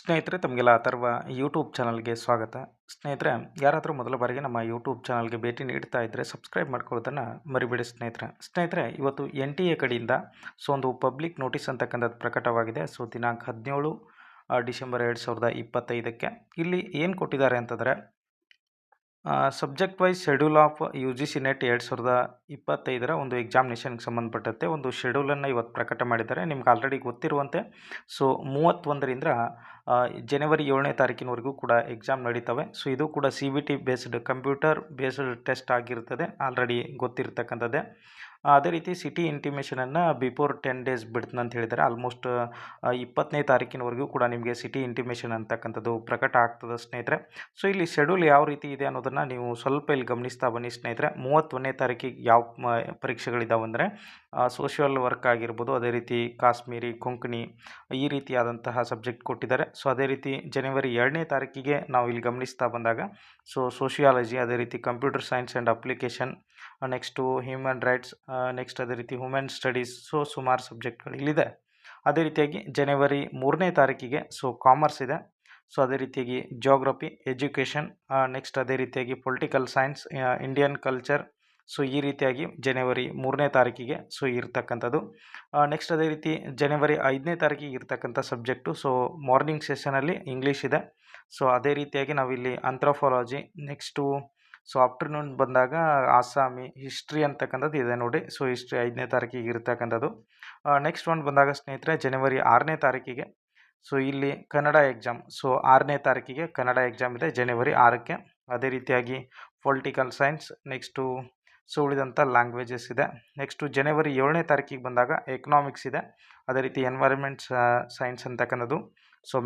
ಸ್ನೇಹಿತರೆ ತಮಗೆಲ್ಲ ಅಥರ್ವ ಯೂಟ್ಯೂಬ್ ಚಾನಲ್ಗೆ ಸ್ವಾಗತ. ಸ್ನೇಹಿತರೆ, ಯಾರಾದರೂ ಮೊದಲ ಬಾರಿಗೆ ನಮ್ಮ ಯೂಟ್ಯೂಬ್ ಚಾನಲ್ಗೆ ಭೇಟಿ ನೀಡ್ತಾ ಇದ್ದರೆ ಸಬ್ಸ್ಕ್ರೈಬ್ ಮಾಡ್ಕೊಳ್ಳೋದನ್ನು ಮರಿಬೇಡಿ ಸ್ನೇಹಿತರೆ ಇವತ್ತು NTA ಕಡೆಯಿಂದ ಒಂದು ಪಬ್ಲಿಕ್ ನೋಟಿಸ್ ಅಂತಕ್ಕಂಥದ್ದು ಪ್ರಕಟವಾಗಿದೆ. ದಿನಾಂಕ 17 ಡಿಸೆಂಬರ್ 2025ಕ್ಕೆ ಇಲ್ಲಿ ಏನು ಕೊಟ್ಟಿದ್ದಾರೆ ಅಂತಂದರೆ, subject wise schedule of UGC net 2025ರ ಒಂದು ಎಕ್ಸಾಮಿನೇಷನ್ಗೆ ಸಂಬಂಧಪಟ್ಟಂತೆ ಒಂದು ಶೆಡ್ಯೂಲನ್ನು ಇವತ್ತು ಪ್ರಕಟ ಮಾಡಿದ್ದಾರೆ. ನಿಮ್ಗೆ ಆಲ್ರೆಡಿ ಗೊತ್ತಿರುವಂತೆ 31ರಿಂದ ಜನವರಿ 7ನೇ ತಾರೀಕಿನವರೆಗೂ ಕೂಡ ಎಕ್ಸಾಮ್ ನಡೀತವೆ. ಇದು ಕೂಡ CBT based computer based test ಆಗಿರ್ತದೆ, ಆಲ್ರೆಡಿ ಗೊತ್ತಿರ್ತಕ್ಕಂಥದ್ದೇ. ಅದೇ ರೀತಿ ಸಿಟಿ ಇಂಟಿಮೇಷನನ್ನು ಬಿಫೋರ್ 10 ಡೇಸ್ ಬಿಡ್ತೀನಿ ಅಂತ ಹೇಳಿದ್ದಾರೆ. ಆಲ್ಮೋಸ್ಟ್ 20ನೇ ತಾರೀಕಿನವರೆಗೂ ಕೂಡ ನಿಮಗೆ ಸಿಟಿ ಇಂಟಿಮೇಷನ್ ಅಂತಕ್ಕಂಥದ್ದು ಪ್ರಕಟ ಆಗ್ತದೆ ಸ್ನೇಹಿತರೆ. ಇಲ್ಲಿ ಶೆಡ್ಯೂಲ್ ಯಾವ ರೀತಿ ಇದೆ ಅನ್ನೋದನ್ನು ನೀವು ಸ್ವಲ್ಪ ಇಲ್ಲಿ ಗಮನಿಸ್ತಾ ಬನ್ನಿ ಸ್ನೇಹಿತರೆ. 31ನೇ ತಾರೀಕಿಗೆ ಯಾವ ಪರೀಕ್ಷೆಗಳಿದ್ದಾವೆ ಅಂದರೆ ಸೋಷಿಯಲ್ ವರ್ಕ್ ಆಗಿರ್ಬೋದು, ಅದೇ ರೀತಿ ಕಾಶ್ಮೀರಿ, ಕೊಂಕಣಿ ಈ ರೀತಿಯಾದಂತಹ ಸಬ್ಜೆಕ್ಟ್ ಕೊಟ್ಟಿದ್ದಾರೆ. ಅದೇ ರೀತಿ ಜನವರಿ 2ನೇ ತಾರೀಕಿಗೆ ನಾವು ಇಲ್ಲಿ ಗಮನಿಸ್ತಾ ಬಂದಾಗ ಸೋಷಿಯಾಲಜಿ, ಅದೇ ರೀತಿ computer science and application, next human rights, next ಅದೇ ರೀತಿ ವುಮೆನ್ ಸ್ಟಡೀಸ್, ಸುಮಾರು ಸಬ್ಜೆಕ್ಟ್ಗಳು ಇಲ್ಲಿದೆ. ಅದೇ ರೀತಿಯಾಗಿ ಜನವರಿ 3ನೇ ತಾರೀಕಿಗೆ ಕಾಮರ್ಸ್ ಇದೆ. ಅದೇ ರೀತಿಯಾಗಿ ಜಿಯೋಗ್ರಫಿ, ಎಜುಕೇಷನ್, ನೆಕ್ಸ್ಟ್ ಅದೇ ರೀತಿಯಾಗಿ ಪೊಲಿಟಿಕಲ್ ಸೈನ್ಸ್, ಇಂಡಿಯನ್ ಕಲ್ಚರ್, ಈ ರೀತಿಯಾಗಿ ಜನವರಿ 3ನೇ ತಾರೀಕಿಗೆ ಇರ್ತಕ್ಕಂಥದ್ದು. ನೆಕ್ಸ್ಟ್ ಅದೇ ರೀತಿ ಜನವರಿ 5ನೇ ತಾರೀಕಿಗೆ ಇರ್ತಕ್ಕಂಥ ಸಬ್ಜೆಕ್ಟು ಮಾರ್ನಿಂಗ್ ಸೆಷನಲ್ಲಿ ಇಂಗ್ಲೀಷ್ ಇದೆ. ಅದೇ ರೀತಿಯಾಗಿ ನಾವಿಲ್ಲಿ ಆಂಥ್ರೋಪಾಲಜಿ, ನೆಕ್ಸ್ಟು ಆಫ್ಟರ್ನೂನ್ ಬಂದಾಗ ಆಸಾಮಿ, ಹಿಸ್ಟ್ರಿ ಅಂತಕ್ಕಂಥದ್ದು ಇದೆ ನೋಡಿ. ಹಿಸ್ಟ್ರಿ 5ನೇ ತಾರೀಕಿಗೆ ಇರ್ತಕ್ಕಂಥದ್ದು. ನೆಕ್ಸ್ಟ್ ಒಂದು ಬಂದಾಗ ಸ್ನೇಹಿತರೆ ಜನವರಿ 6ನೇ ತಾರೀಕಿಗೆ ಇಲ್ಲಿ ಕನ್ನಡ ಎಕ್ಸಾಮ್. 6ನೇ ತಾರೀಕಿಗೆ ಕನ್ನಡ ಎಕ್ಸಾಮ್ ಇದೆ ಜನವರಿ 6ಕ್ಕೆ. ಅದೇ ರೀತಿಯಾಗಿ ಪೊಲಿಟಿಕಲ್ ಸೈನ್ಸ್, ನೆಕ್ಸ್ಟು ಉಳಿದಂಥ ಲ್ಯಾಂಗ್ವೇಜಸ್ ಇದೆ. ನೆಕ್ಸ್ಟು ಜನವರಿ 7ನೇ ತಾರೀಕಿಗೆ ಬಂದಾಗ ಎಕನಾಮಿಕ್ಸ್ ಇದೆ. ಅದೇ ರೀತಿ ಎನ್ವೈರನ್ಮೆಂಟ್ ಸೈನ್ಸ್ ಅಂತಕ್ಕಂಥದ್ದು,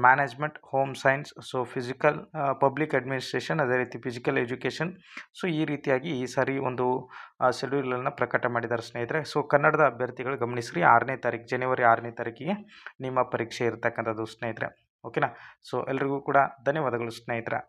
management, home science, physical, public administration, ಅದೇ ರೀತಿ ಫಿಸಿಕಲ್ ಎಜುಕೇಷನ್. ಈ ರೀತಿಯಾಗಿ ಈ ಸಾರಿ ಒಂದು ಶೆಡ್ಯೂಲನ್ನು ಪ್ರಕಟ ಮಾಡಿದ್ದಾರೆ ಸ್ನೇಹಿತರೆ. ಕನ್ನಡದ ಅಭ್ಯರ್ಥಿಗಳು ಗಮನಿಸ್ರಿ, ಜನವರಿ 6ನೇ ತಾರೀಕಿಗೆ ನಿಮ್ಮ ಪರೀಕ್ಷೆ ಇರ್ತಕ್ಕಂಥದ್ದು ಸ್ನೇಹಿತರೆ. ಓಕೆನಾ? ಎಲ್ರಿಗೂ ಕೂಡ ಧನ್ಯವಾದಗಳು ಸ್ನೇಹಿತರೆ.